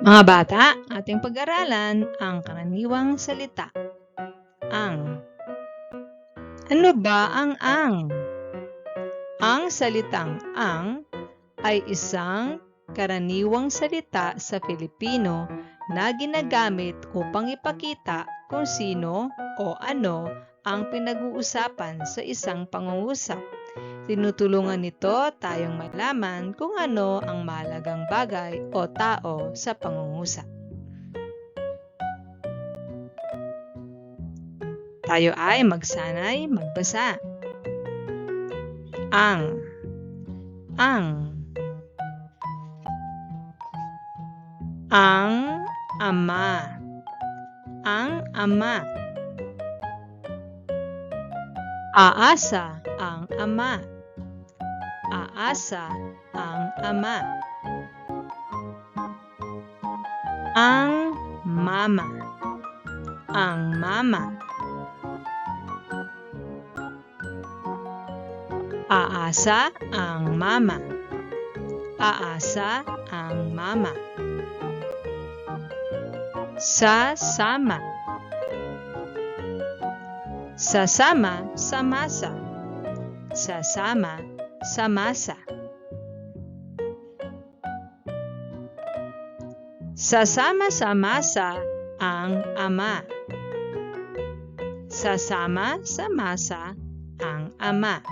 Mga bata, ating pag-aralan ang karaniwang salita. Ang. Ano ba ang ang? Ang salitang ang ay isang karaniwang salita sa Filipino na ginagamit upang ipakita kung sino o ano ang pinag-uusapan sa isang pangungusap. Tinutulungan nito tayong malaman kung ano ang mahalagang bagay o tao sa pangungusap. Tayo ay magsanay magbasa. Ang. Ang ama. Ang ama. Aasa ang ama. Aasa ang ama. Ang mama. Ang mama. Aasa ang mama. Aasa ang mama. Sasama. Sasama sa masa. Sasama sa masa. Sasama sa masa ang ama. Sasama sa masa ang ama.